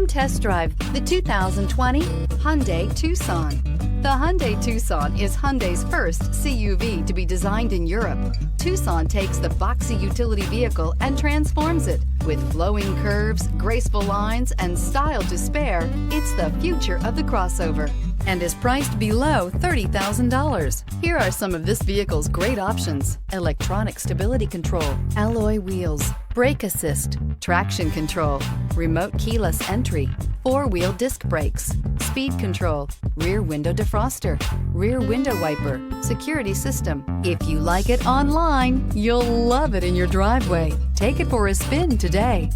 Come test drive the 2020 Hyundai Tucson. The Hyundai Tucson is Hyundai's first CUV to be designed in Europe. Tucson takes the boxy utility vehicle and transforms it. With flowing curves, graceful lines, and style to spare, it's the future of the crossover and is priced below $30,000. Here are some of this vehicle's great options: electronic stability control, alloy wheels, brake assist, traction control, remote keyless entry, four-wheel disc brakes, speed control, rear window defroster, rear window wiper, security system. If you like it online, you'll love it in your driveway. Take it for a spin today.